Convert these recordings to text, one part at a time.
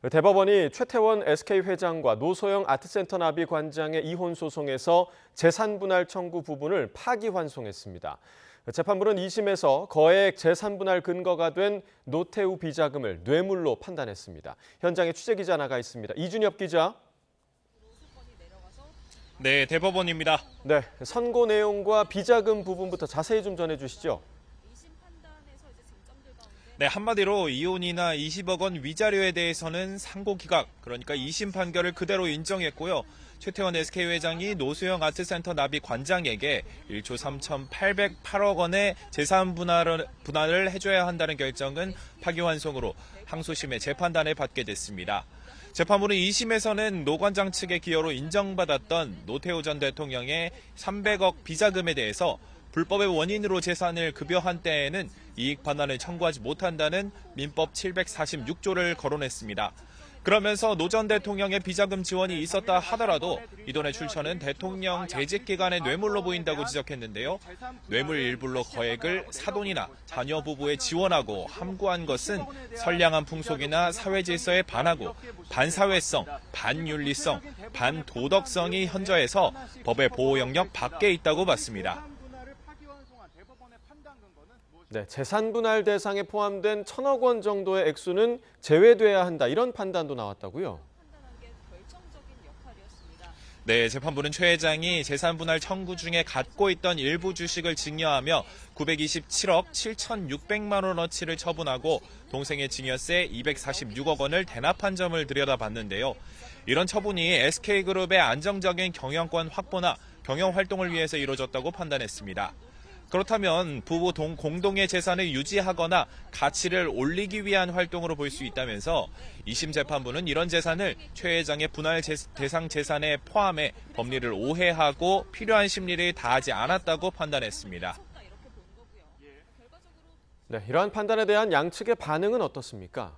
대법원이 최태원 SK 회장과 노소영 아트센터 나비 관장의 이혼 소송에서 재산 분할 청구 부분을 파기환송했습니다. 재판부는 2심에서 거액 재산 분할 근거가 된 노태우 비자금을 뇌물로 판단했습니다. 현장에 취재기자 나가 있습니다. 이준엽 기자. 네, 대법원입니다. 네, 선고 내용과 비자금 부분부터 자세히 좀 전해주시죠. 네, 한마디로 이혼이나 20억 원 위자료에 대해서는 상고 기각, 그러니까 2심 판결을 그대로 인정했고요. 최태원 SK 회장이 노소영 아트센터 나비 관장에게 1조 3,808억 원의 재산 분할을 해줘야 한다는 결정은 파기환송으로 항소심의 재판단에 받게 됐습니다. 재판부는 2심에서는 노 관장 측의 기여로 인정받았던 노태우 전 대통령의 300억 비자금에 대해서 불법의 원인으로 재산을 급여한 때에는 이익 반환을 청구하지 못한다는 민법 746조를 거론했습니다. 그러면서 노 전 대통령의 비자금 지원이 있었다 하더라도 이 돈의 출처는 대통령 재직 기간의 뇌물로 보인다고 지적했는데요. 뇌물 일부로 거액을 사돈이나 자녀 부부에 지원하고 함구한 것은 선량한 풍속이나 사회 질서에 반하고 반사회성, 반윤리성, 반도덕성이 현저해서 법의 보호 영역 밖에 있다고 봤습니다. 네, 재산 분할 대상에 포함된 1,000억 원 정도의 액수는 제외돼야 한다, 이런 판단도 나왔다고요? 네, 재판부는 최 회장이 재산 분할 청구 중에 갖고 있던 일부 주식을 증여하며 927억 7,600만 원어치를 처분하고 동생의 증여세 246억 원을 대납한 점을 들여다봤는데요. 이런 처분이 SK그룹의 안정적인 경영권 확보나 경영 활동을 위해서 이루어졌다고 판단했습니다. 그렇다면 부부 공동의 재산을 유지하거나 가치를 올리기 위한 활동으로 볼 수 있다면서 2심 재판부는 이런 재산을 최 회장의 분할 대상 재산에 포함해 법리를 오해하고 필요한 심리를 다하지 않았다고 판단했습니다. 네, 이러한 판단에 대한 양측의 반응은 어떻습니까?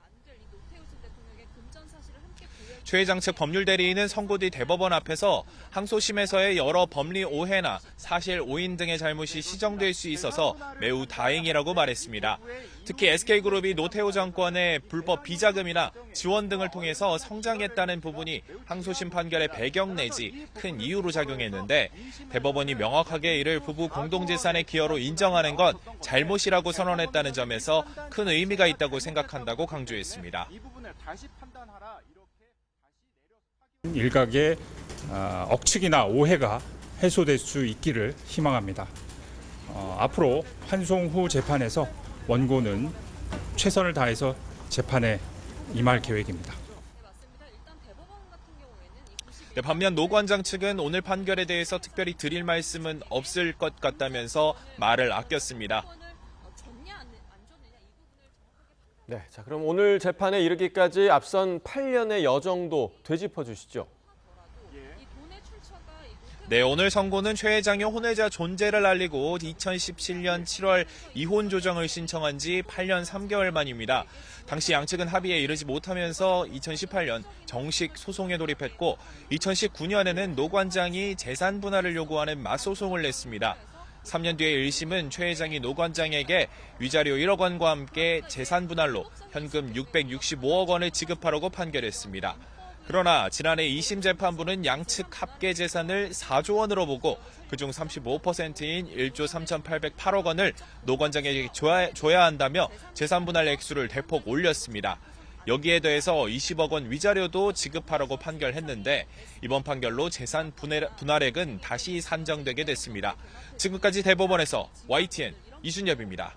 최 회장 측 법률 대리인은 선고 뒤 대법원 앞에서 항소심에서의 여러 법리 오해나 사실 오인 등의 잘못이 시정될 수 있어서 매우 다행이라고 말했습니다. 특히 SK그룹이 노태우 정권의 불법 비자금이나 지원 등을 통해서 성장했다는 부분이 항소심 판결의 배경 내지 큰 이유로 작용했는데 대법원이 명확하게 이를 부부 공동재산의 기여로 인정하는 건 잘못이라고 선언했다는 점에서 큰 의미가 있다고 생각한다고 강조했습니다. 일각의 억측이나 오해가 해소될 수 있기를 희망합니다. 앞으로 환송 후 재판에서 원고는 최선을 다해서 재판에 임할 계획입니다. 네, 반면 노 관장 측은 오늘 판결에 대해서 특별히 드릴 말씀은 없을 것 같다면서 말을 아꼈습니다. 네, 자, 그럼 오늘 재판에 이르기까지 앞선 8년의 여정도 되짚어 주시죠. 네, 오늘 선고는 최 회장의 혼외자 존재를 알리고 2017년 7월 이혼 조정을 신청한 지 8년 3개월 만입니다. 당시 양측은 합의에 이르지 못하면서 2018년 정식 소송에 돌입했고 2019년에는 노 관장이 재산 분할을 요구하는 맞소송을 냈습니다. 3년 뒤에 1심은 최 회장이 노 관장에게 위자료 1억 원과 함께 재산 분할로 현금 665억 원을 지급하라고 판결했습니다. 그러나 지난해 2심 재판부는 양측 합계 재산을 4조 원으로 보고 그중 35%인 1조 3,808억 원을 노 관장에게 줘야 한다며 재산 분할 액수를 대폭 올렸습니다. 여기에 더해서 20억 원 위자료도 지급하라고 판결했는데 이번 판결로 재산 분할액은 다시 산정되게 됐습니다. 지금까지 대법원에서 YTN 이준엽입니다.